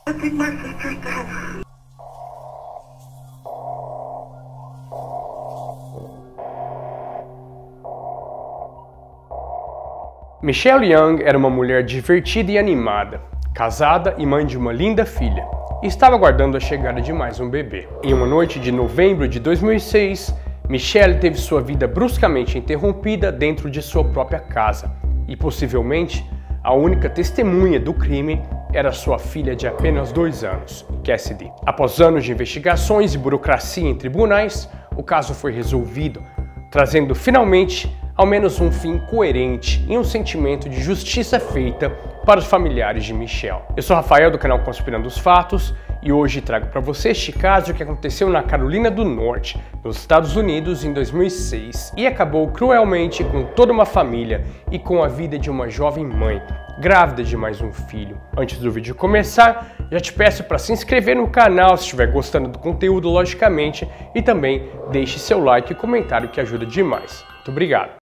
I think my sister's dead. Michelle Young era uma mulher divertida e animada, casada e mãe de uma linda filha, e estava aguardando a chegada de mais um bebê. Em uma noite de novembro de 2006, Michelle teve sua vida bruscamente interrompida dentro de sua própria casa, e possivelmente a única testemunha do crime era sua filha de apenas 2 anos, Cassidy. Após anos de investigações e burocracia em tribunais, o caso foi resolvido, trazendo finalmente ao menos um fim coerente e um sentimento de justiça feita para os familiares de Michelle. Eu sou Rafael do canal Conspirando os Fatos e hoje trago para você este caso que aconteceu na Carolina do Norte, nos Estados Unidos, em 2006 e acabou cruelmente com toda uma família e com a vida de uma jovem mãe, grávida de mais um filho. Antes do vídeo começar, já te peço para se inscrever no canal se estiver gostando do conteúdo, logicamente, e também deixe seu like e comentário que ajuda demais. Muito obrigado!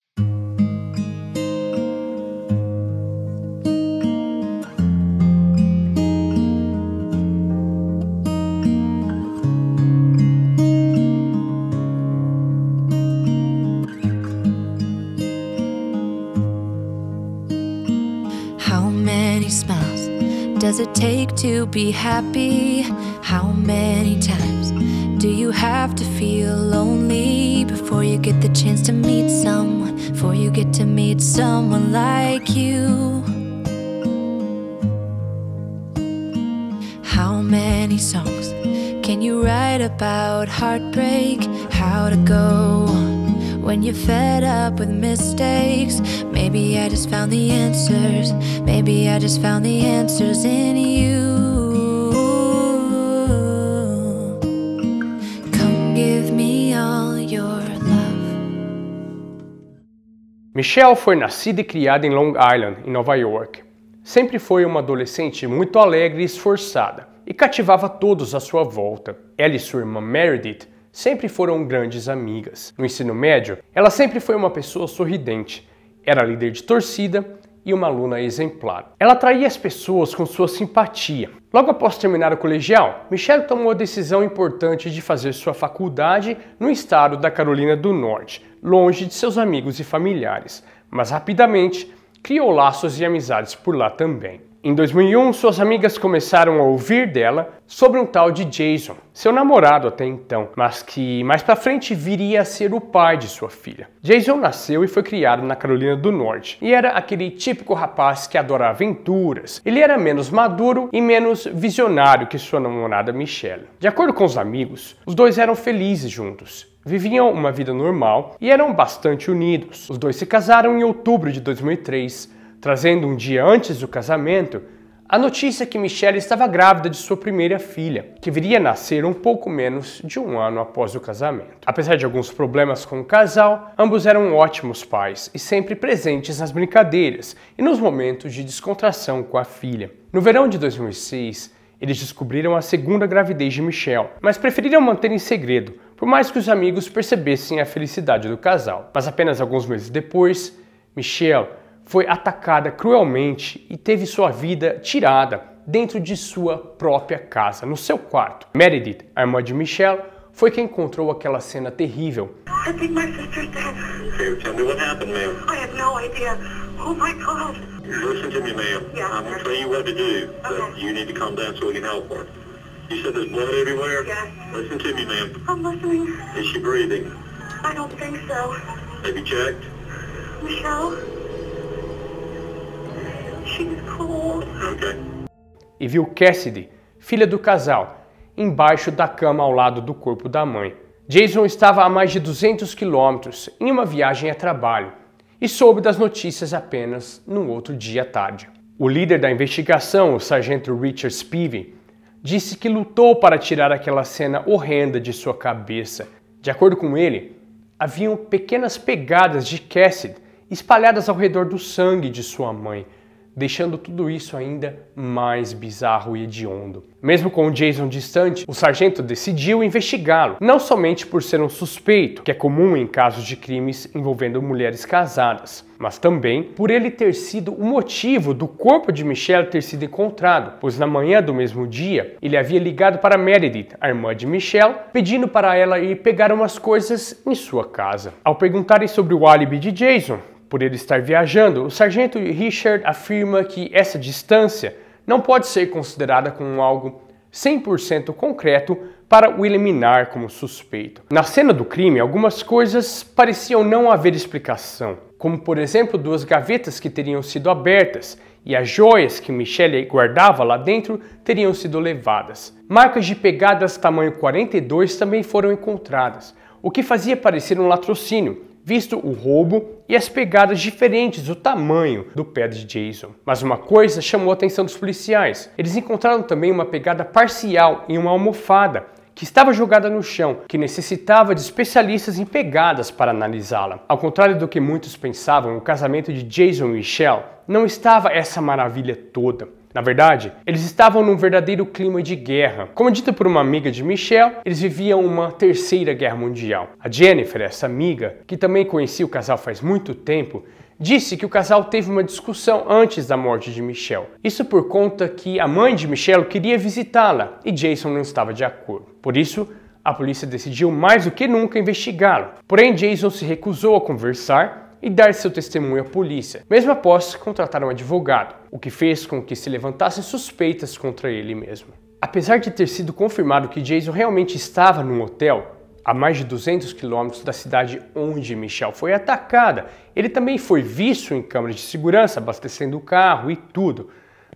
How many smiles does it take to be happy? How many times do you have to feel lonely before you get the chance to meet someone, before you get to meet someone like you? How many songs can you write about heartbreak? How to go on when you're fed up with mistakes? Maybe I just found the answers. Maybe I just found the answers in you. Come give me all your love. Michelle foi nascida e criada em Long Island, em Nova York. Sempre foi uma adolescente muito alegre e esforçada, e cativava todos à sua volta. Ela e sua irmã Meredith sempre foram grandes amigas. No ensino médio, ela sempre foi uma pessoa sorridente, era líder de torcida e uma aluna exemplar. Ela atraía as pessoas com sua simpatia. Logo após terminar o colegial, Michelle tomou a decisão importante de fazer sua faculdade no estado da Carolina do Norte, longe de seus amigos e familiares, mas rapidamente criou laços e amizades por lá também. Em 2001, suas amigas começaram a ouvir dela sobre um tal de Jason, seu namorado até então, mas que mais pra frente viria a ser o pai de sua filha. Jason nasceu e foi criado na Carolina do Norte e era aquele típico rapaz que adora aventuras. Ele era menos maduro e menos visionário que sua namorada Michelle. De acordo com os amigos, os dois eram felizes juntos. Viviam uma vida normal e eram bastante unidos. Os dois se casaram em outubro de 2003, trazendo um dia antes do casamento a notícia que Michelle estava grávida de sua primeira filha, que viria a nascer um pouco menos de 1 ano após o casamento. Apesar de alguns problemas com o casal, ambos eram ótimos pais e sempre presentes nas brincadeiras e nos momentos de descontração com a filha. No verão de 2006, eles descobriram a segunda gravidez de Michelle, mas preferiram manter em segredo, por mais que os amigos percebessem a felicidade do casal. Mas apenas alguns meses depois, Michelle foi atacada cruelmente e teve sua vida tirada dentro de sua própria casa, no seu quarto. Meredith, a irmã de Michelle, foi quem encontrou aquela cena terrível. I think my sister's dead. Okay, tell me what happened, ma'am. I have no idea. Oh my God. Listen to me, ma'am. Yeah, I'm going sir. to tell you what to do, but Okay. you need to calm down so we can help her. You said there's blood everywhere? Yes. Listen to me, ma'am. I'm listening. Is she breathing? I don't think so. Have you checked? Michelle? She's cold. Okay. E viu Cassidy, filha do casal, embaixo da cama ao lado do corpo da mãe. Jason estava a mais de 200 quilômetros em uma viagem a trabalho e soube das notícias apenas no outro dia à tarde. O líder da investigação, o sargento Richard Spivey, disse que lutou para tirar aquela cena horrenda de sua cabeça. De acordo com ele, haviam pequenas pegadas de Cassidy espalhadas ao redor do sangue de sua mãe, deixando tudo isso ainda mais bizarro e hediondo. Mesmo com o Jason distante, o sargento decidiu investigá-lo, não somente por ser um suspeito, que é comum em casos de crimes envolvendo mulheres casadas, mas também por ele ter sido o motivo do corpo de Michelle ter sido encontrado, pois na manhã do mesmo dia, ele havia ligado para Meredith, a irmã de Michelle, pedindo para ela ir pegar umas coisas em sua casa. Ao perguntarem sobre o álibi de Jason, por ele estar viajando, o sargento Richard afirma que essa distância não pode ser considerada como algo 100% concreto para o eliminar como suspeito. Na cena do crime, algumas coisas pareciam não haver explicação, como por exemplo 2 gavetas que teriam sido abertas e as joias que Michelle guardava lá dentro teriam sido levadas. Marcas de pegadas tamanho 42 também foram encontradas, o que fazia parecer um latrocínio, visto o roubo e as pegadas diferentes do tamanho do pé de Jason. Mas uma coisa chamou a atenção dos policiais. Eles encontraram também uma pegada parcial em uma almofada que estava jogada no chão, que necessitava de especialistas em pegadas para analisá-la. Ao contrário do que muitos pensavam, o casamento de Jason e Michelle não estava essa maravilha toda. Na verdade, eles estavam num verdadeiro clima de guerra. Como dito por uma amiga de Michelle, eles viviam uma terceira guerra mundial. A Jennifer, essa amiga, que também conhecia o casal faz muito tempo, disse que o casal teve uma discussão antes da morte de Michelle. Isso por conta que a mãe de Michelle queria visitá-la e Jason não estava de acordo. Por isso, a polícia decidiu mais do que nunca investigá-lo. Porém, Jason se recusou a conversar e dar seu testemunho à polícia, mesmo após contratar um advogado, o que fez com que se levantassem suspeitas contra ele mesmo. Apesar de ter sido confirmado que Jason realmente estava num hotel, a mais de 200 quilômetros da cidade onde Michelle foi atacada, ele também foi visto em câmeras de segurança abastecendo o carro e tudo.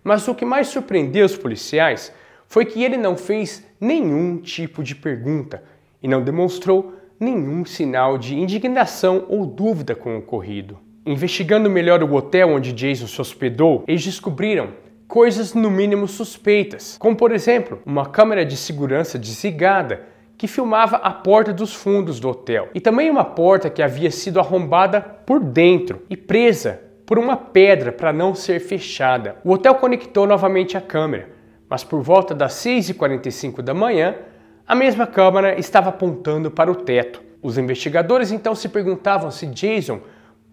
Mas o que mais surpreendeu os policiais foi que ele não fez nenhum tipo de pergunta e não demonstrou nenhum sinal de indignação ou dúvida com o ocorrido. Investigando melhor o hotel onde Jason se hospedou, eles descobriram coisas no mínimo suspeitas, como por exemplo, uma câmera de segurança desligada que filmava a porta dos fundos do hotel e também uma porta que havia sido arrombada por dentro e presa por uma pedra para não ser fechada. O hotel conectou novamente a câmera, mas por volta das 6h45 da manhã, a mesma câmera estava apontando para o teto. Os investigadores então se perguntavam se Jason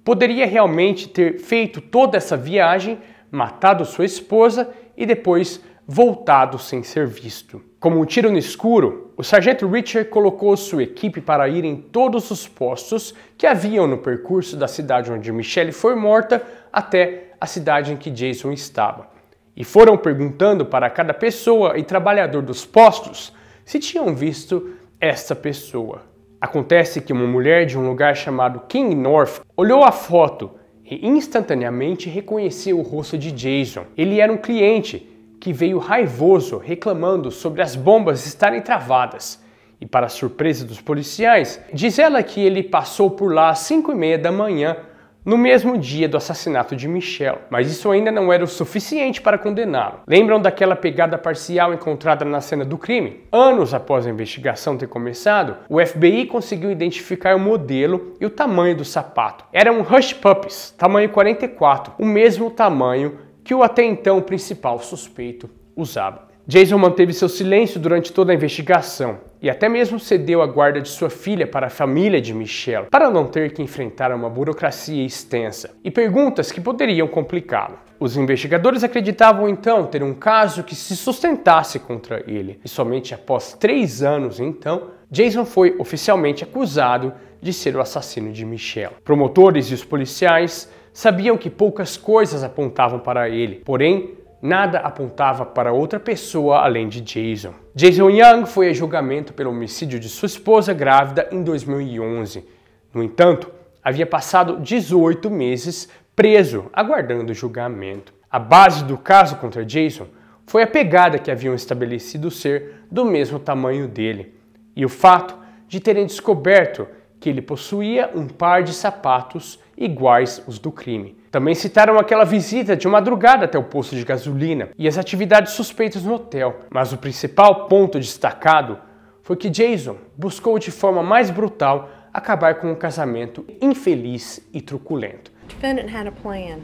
poderia realmente ter feito toda essa viagem, matado sua esposa e depois voltado sem ser visto. Como um tiro no escuro, o sargento Richard colocou sua equipe para ir em todos os postos que haviam no percurso da cidade onde Michelle foi morta até a cidade em que Jason estava. E foram perguntando para cada pessoa e trabalhador dos postos se tinham visto essa pessoa. Acontece que uma mulher de um lugar chamado King North olhou a foto e instantaneamente reconheceu o rosto de Jason. Ele era um cliente que veio raivoso reclamando sobre as bombas estarem travadas. E para surpresa dos policiais, diz ela que ele passou por lá às 5h30 da manhã, no mesmo dia do assassinato de Michelle, mas isso ainda não era o suficiente para condená-lo. Lembram daquela pegada parcial encontrada na cena do crime? Anos após a investigação ter começado, o FBI conseguiu identificar o modelo e o tamanho do sapato. Eram Hush Puppies, tamanho 44, o mesmo tamanho que o até então principal suspeito usava. Jason manteve seu silêncio durante toda a investigação e até mesmo cedeu a guarda de sua filha para a família de Michelle, para não ter que enfrentar uma burocracia extensa e perguntas que poderiam complicá-lo. Os investigadores acreditavam então ter um caso que se sustentasse contra ele, e somente após 3 anos então, Jason foi oficialmente acusado de ser o assassino de Michelle. Promotores e os policiais sabiam que poucas coisas apontavam para ele, porém, nada apontava para outra pessoa além de Jason. Jason Young foi a julgamento pelo homicídio de sua esposa grávida em 2011. No entanto, havia passado 18 meses preso, aguardando julgamento. A base do caso contra Jason foi a pegada que haviam estabelecido ser do mesmo tamanho dele, e o fato de terem descoberto que ele possuía um par de sapatos iguais os do crime. Também citaram aquela visita de madrugada até o posto de gasolina e as atividades suspeitas no hotel. Mas o principal ponto destacado foi que Jason buscou de forma mais brutal acabar com um casamento infeliz e truculento. The defendant had a plan.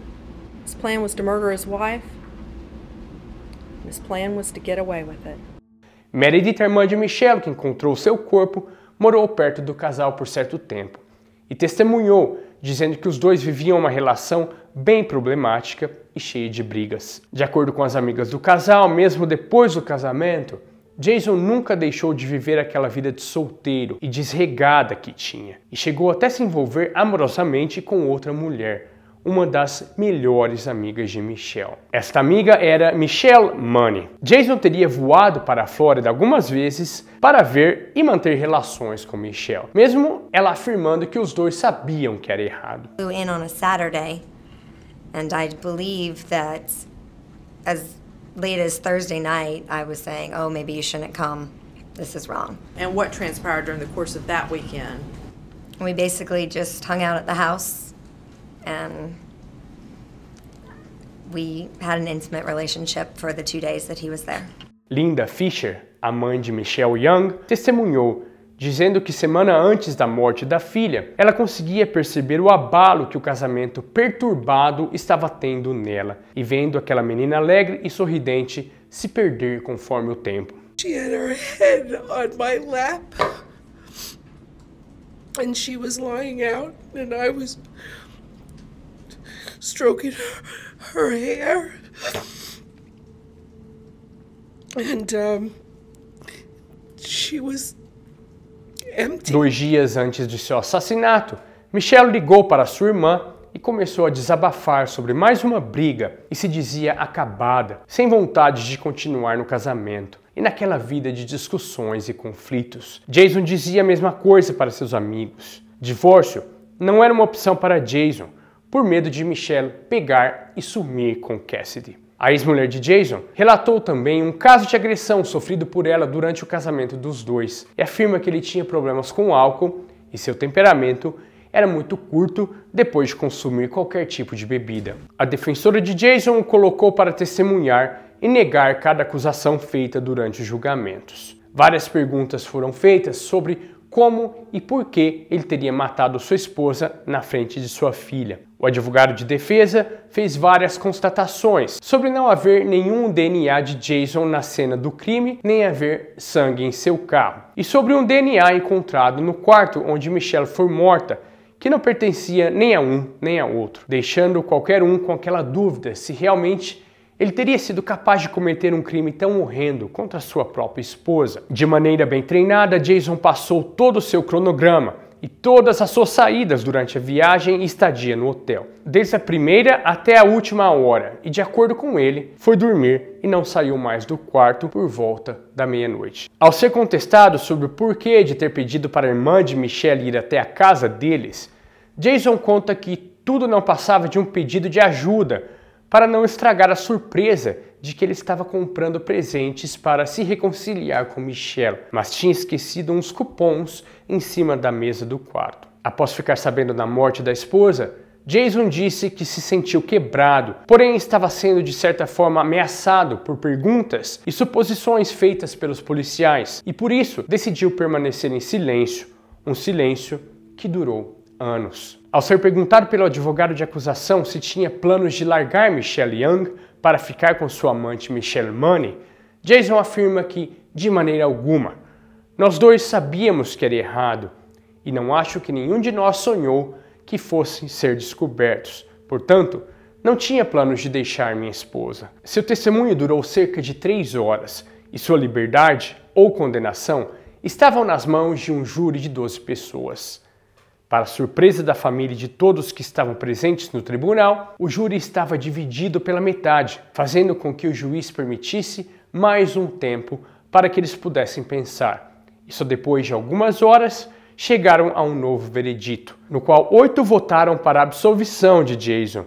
His plan was to murder his wife. His plan was to get away with it. Meredith, a irmã de Michelle, que encontrou seu corpo, morou perto do casal por certo tempo e testemunhou, dizendo que os dois viviam uma relação bem problemática e cheia de brigas. De acordo com as amigas do casal, mesmo depois do casamento, Jason nunca deixou de viver aquela vida de solteiro e desregada que tinha, e chegou até se envolver amorosamente com outra mulher, uma das melhores amigas de Michelle. Esta amiga era Michelle Money. Jason teria voado para a Flórida algumas vezes para ver e manter relações com Michelle, mesmo ela afirmando que os dois sabiam que era errado. Flew in on a Saturday, and I believe that as late as Thursday night, I was saying, "Oh, maybe you shouldn't come. This is wrong." And what transpired during the course of that weekend? We basically just hung out at the house, and we had an intimate relationship for the 2 days that he was there. Linda Fisher, a mãe de Michelle Young, testemunhou, dizendo que semana antes da morte da filha, ela conseguia perceber o abalo que o casamento perturbado estava tendo nela, e vendo aquela menina alegre e sorridente se perder conforme o tempo. She had her head on my lap, and she was lying out, and I was stroking her hair, and she was empty. 2 dias antes de seu assassinato, Michelle ligou para sua irmã e começou a desabafar sobre mais uma briga e se dizia acabada, sem vontade de continuar no casamento e naquela vida de discussões e conflitos. Jason dizia a mesma coisa para seus amigos. Divórcio não era uma opção para Jason, por medo de Michelle pegar e sumir com Cassidy. A ex-mulher de Jason relatou também um caso de agressão sofrido por ela durante o casamento dos dois e afirma que ele tinha problemas com álcool e seu temperamento era muito curto depois de consumir qualquer tipo de bebida. A defensora de Jason o colocou para testemunhar e negar cada acusação feita durante os julgamentos. Várias perguntas foram feitas sobre como e por que ele teria matado sua esposa na frente de sua filha. O advogado de defesa fez várias constatações sobre não haver nenhum DNA de Jason na cena do crime, nem haver sangue em seu carro, e sobre um DNA encontrado no quarto onde Michelle foi morta, que não pertencia nem a um nem a outro, deixando qualquer um com aquela dúvida se realmente ele teria sido capaz de cometer um crime tão horrendo contra sua própria esposa. De maneira bem treinada, Jason passou todo o seu cronograma e todas as suas saídas durante a viagem e estadia no hotel, desde a primeira até a última hora, e de acordo com ele, foi dormir e não saiu mais do quarto por volta da meia-noite. Ao ser contestado sobre o porquê de ter pedido para a irmã de Michelle ir até a casa deles, Jason conta que tudo não passava de um pedido de ajuda para não estragar a surpresa de que ele estava comprando presentes para se reconciliar com Michelle, mas tinha esquecido uns cupons em cima da mesa do quarto. Após ficar sabendo da morte da esposa, Jason disse que se sentiu quebrado, porém estava sendo de certa forma ameaçado por perguntas e suposições feitas pelos policiais, e por isso decidiu permanecer em silêncio, um silêncio que durou anos. Ao ser perguntado pelo advogado de acusação se tinha planos de largar Michelle Young para ficar com sua amante Michelle Money, Jason afirma que, de maneira alguma, nós dois sabíamos que era errado e não acho que nenhum de nós sonhou que fossem ser descobertos. Portanto, não tinha planos de deixar minha esposa. Seu testemunho durou cerca de 3 horas e sua liberdade ou condenação estavam nas mãos de um júri de 12 pessoas. Para surpresa da família e de todos que estavam presentes no tribunal, o júri estava dividido pela metade, fazendo com que o juiz permitisse mais um tempo para que eles pudessem pensar. E só depois de algumas horas, chegaram a um novo veredito, no qual 8 votaram para a absolvição de Jason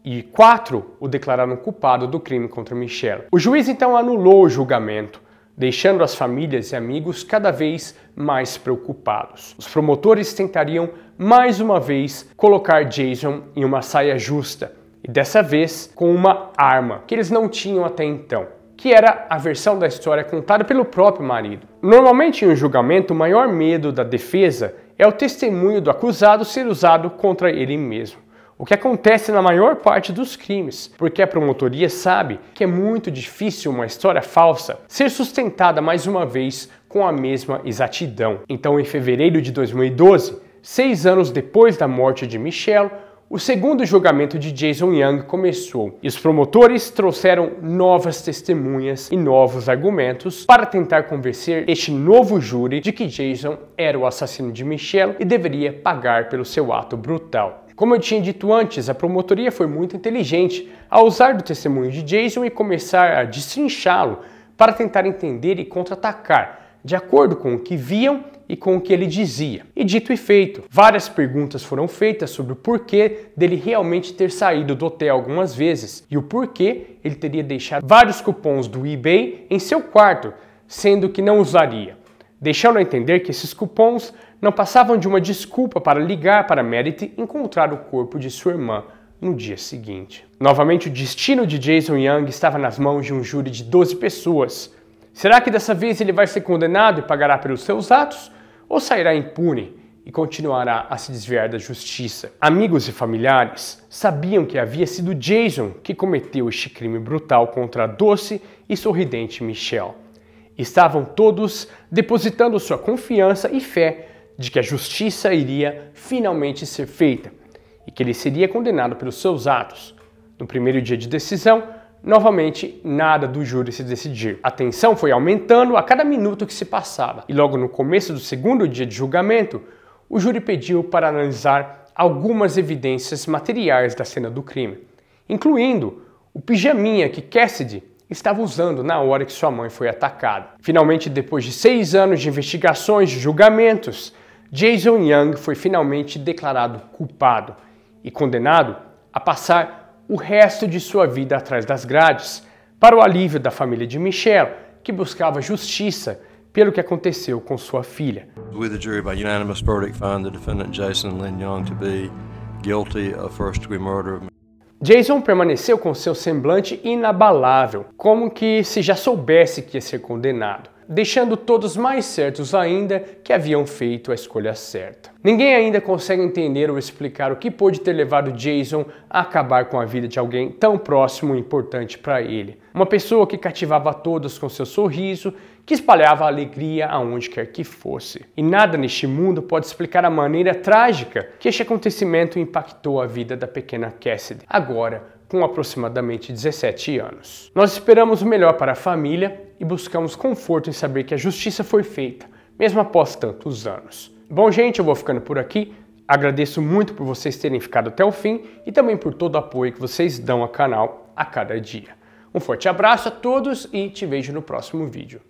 e 4 o declararam culpado do crime contra Michelle. O juiz então anulou o julgamento, deixando as famílias e amigos cada vez mais preocupados. Os promotores tentariam mais uma vez colocar Jason em uma saia justa, e dessa vez com uma arma que eles não tinham até então, que era a versão da história contada pelo próprio marido. Normalmente em um julgamento, o maior medo da defesa é o testemunho do acusado ser usado contra ele mesmo. o que acontece na maior parte dos crimes, porque a promotoria sabe que é muito difícil uma história falsa ser sustentada mais uma vez com a mesma exatidão. Então, em fevereiro de 2012, 6 anos depois da morte de Michelle, o segundo julgamento de Jason Young começou e os promotores trouxeram novas testemunhas e novos argumentos para tentar convencer este novo júri de que Jason era o assassino de Michelle e deveria pagar pelo seu ato brutal. Como eu tinha dito antes, a promotoria foi muito inteligente ao usar do testemunho de Jason e começar a destrinchá-lo para tentar entender e contra-atacar, de acordo com o que viam e com o que ele dizia. E dito e feito, várias perguntas foram feitas sobre o porquê dele realmente ter saído do hotel algumas vezes e o porquê ele teria deixado vários cupons do eBay em seu quarto, sendo que não usaria, deixando a entender que esses cupons não passavam de uma desculpa para ligar para Meredith e encontrar o corpo de sua irmã no dia seguinte. Novamente, o destino de Jason Young estava nas mãos de um júri de 12 pessoas. Será que dessa vez ele vai ser condenado e pagará pelos seus atos? Ou sairá impune e continuará a se desviar da justiça? Amigos e familiares sabiam que havia sido Jason que cometeu este crime brutal contra a doce e sorridente Michelle. Estavam todos depositando sua confiança e fé de que a justiça iria finalmente ser feita e que ele seria condenado pelos seus atos. No primeiro dia de decisão, novamente, nada do júri se decidir. A tensão foi aumentando a cada minuto que se passava, e logo no começo do segundo dia de julgamento, o júri pediu para analisar algumas evidências materiais da cena do crime, incluindo o pijaminha que Cassidy estava usando na hora que sua mãe foi atacada. Finalmente, depois de 6 anos de investigações e julgamentos, Jason Young foi finalmente declarado culpado e condenado a passar o resto de sua vida atrás das grades, para o alívio da família de Michelle, que buscava justiça pelo que aconteceu com sua filha. We, the jury, by unanimous verdict, find the defendant Jason Lynn Young to be guilty of first-degree murder. Jason permaneceu com seu semblante inabalável, como que se já soubesse que ia ser condenado, deixando todos mais certos ainda que haviam feito a escolha certa. Ninguém ainda consegue entender ou explicar o que pôde ter levado Jason a acabar com a vida de alguém tão próximo e importante para ele. Uma pessoa que cativava a todos com seu sorriso, que espalhava alegria aonde quer que fosse. E nada neste mundo pode explicar a maneira trágica que este acontecimento impactou a vida da pequena Cassidy, agora com aproximadamente 17 anos. Nós esperamos o melhor para a família e buscamos conforto em saber que a justiça foi feita, mesmo após tantos anos. Bom, gente, eu vou ficando por aqui. Agradeço muito por vocês terem ficado até o fim e também por todo o apoio que vocês dão ao canal a cada dia. Um forte abraço a todos e te vejo no próximo vídeo.